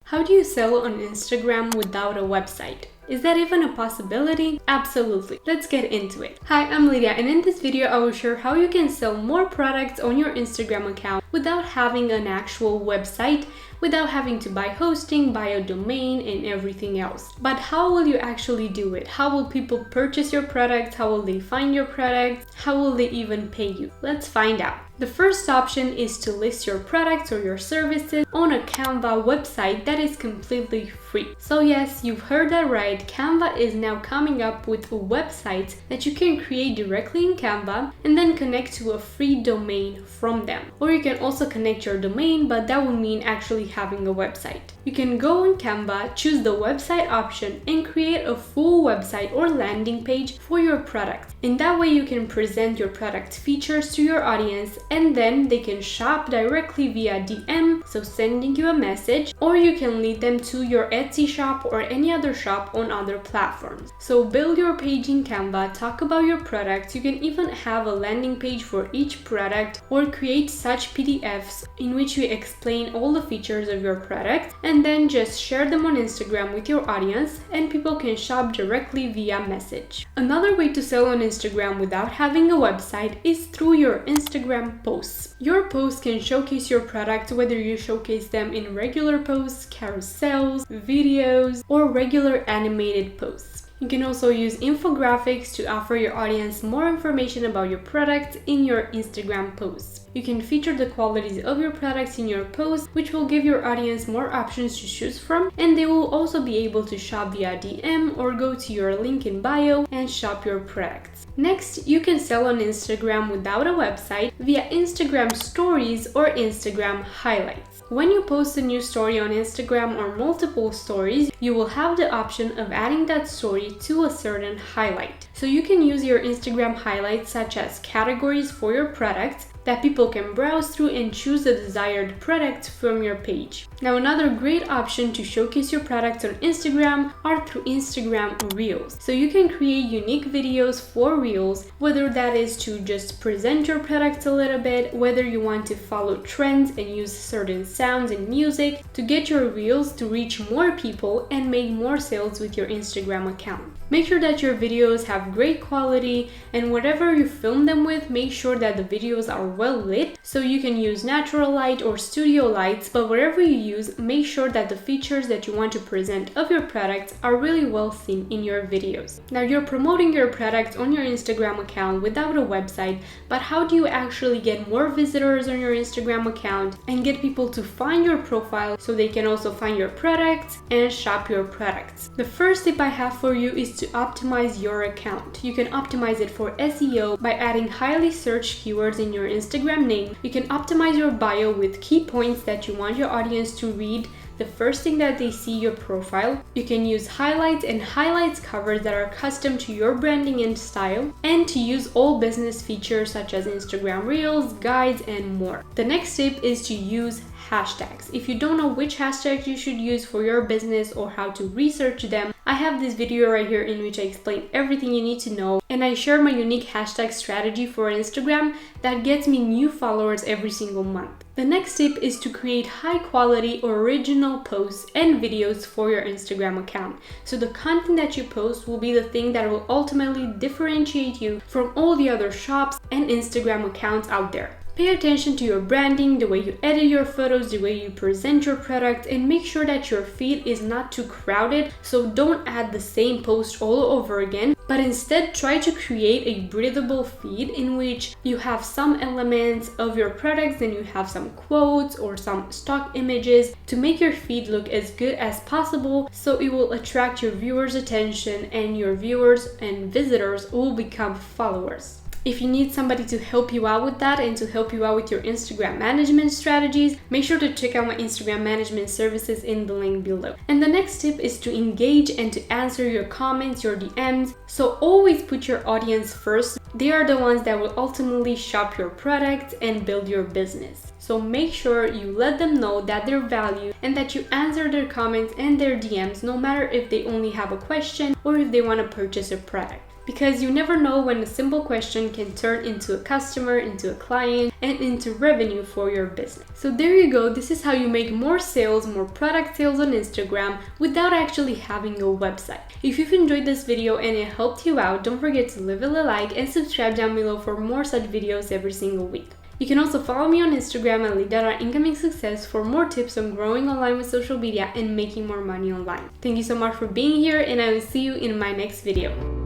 How do you sell on Instagram without a website? Is that even a possibility? Absolutely. Let's get into it. Hi, I'm Lydia, and in this video I will share how you can sell more products on your Instagram account without having an actual website, without having to buy hosting, buy a domain, and everything else. But how will you actually do it? How will people purchase your products? How will they find your products? How will they even pay you? Let's find out. The first option is to list your products or your services on a Canva website that is completely free. So yes, you've heard that right. Canva is now coming up with a website that you can create directly in Canva and then connect to a free domain from them. Or you can also connect your domain, but that would mean actually having a website. You can go on Canva, choose the website option, and create a full website or landing page for your product. In that way, you can present your product features to your audience, and then they can shop directly via DM, so sending you a message, or you can lead them to your Etsy shop or any other shop on other platforms. So build your page in Canva, talk about your products. You can even have a landing page for each product or create such PDFs in which you explain all the features of your product, and then just share them on Instagram with your audience, and people can shop directly via message. Another way to sell on Instagram without having a website is through your Instagram posts. Your posts can showcase your products, whether you showcase them in regular posts, carousels, videos, or regular animated posts. You can also use infographics to offer your audience more information about your products in your Instagram posts. You can feature the qualities of your products in your posts, which will give your audience more options to choose from, and they will also be able to shop via DM or go to your link in bio and shop your products. Next, you can sell on Instagram without a website via Instagram stories or Instagram highlights. When you post a new story on Instagram or multiple stories, you will have the option of adding that story to a certain highlight. So you can use your Instagram highlights such as categories for your products that people can browse through and choose the desired product from your page. Now, another great option to showcase your products on Instagram are through Instagram Reels. So you can create unique videos for Reels, whether that is to just present your products a little bit, whether you want to follow trends and use certain sounds and music to get your Reels to reach more people and make more sales with your Instagram account. Make sure that your videos have great quality, and whatever you film them with, make sure that the videos are well lit, so you can use natural light or studio lights, but whatever you use, make sure that the features that you want to present of your products are really well seen in your videos. Now, you're promoting your products on your Instagram account without a website, but how do you actually get more visitors on your Instagram account and get people to find your profile so they can also find your products and shop your products? The first tip I have for you is to optimize your account. You can optimize it for SEO by adding highly searched keywords in your Instagram name. You can optimize your bio with key points that you want your audience to read the first thing that they see your profile. You can use highlights and highlights covers that are custom to your branding and style, and to use all business features such as Instagram Reels, guides, and more. The next tip is to use hashtags. If you don't know which hashtags you should use for your business or how to research them, I have this video right here in which I explain everything you need to know, and I share my unique hashtag strategy for Instagram that gets me new followers every single month. The next tip is to create high quality original posts and videos for your Instagram account. So the content that you post will be the thing that will ultimately differentiate you from all the other shops and Instagram accounts out there. Pay attention to your branding, the way you edit your photos, the way you present your product, and make sure that your feed is not too crowded. So don't add the same post all over again, but instead try to create a breathable feed in which you have some elements of your products and you have some quotes or some stock images to make your feed look as good as possible, so it will attract your viewers' attention and your viewers and visitors will become followers. If you need somebody to help you out with that and to help you out with your Instagram management strategies, make sure to check out my Instagram management services in the link below. And the next tip is to engage and to answer your comments, your DMs. So always put your audience first. They are the ones that will ultimately shop your products and build your business. So make sure you let them know that they're valued and that you answer their comments and their DMs, no matter if they only have a question or if they want to purchase a product. because you never know when a simple question can turn into a customer, into a client, and into revenue for your business. So there you go. This is how you make more sales, more product sales on Instagram without actually having a website. If you've enjoyed this video and it helped you out, don't forget to leave it a like and subscribe down below for more such videos every single week. You can also follow me on Instagram at Lida.incomingsuccess for more tips on growing online with social media and making more money online. Thank you so much for being here, and I will see you in my next video.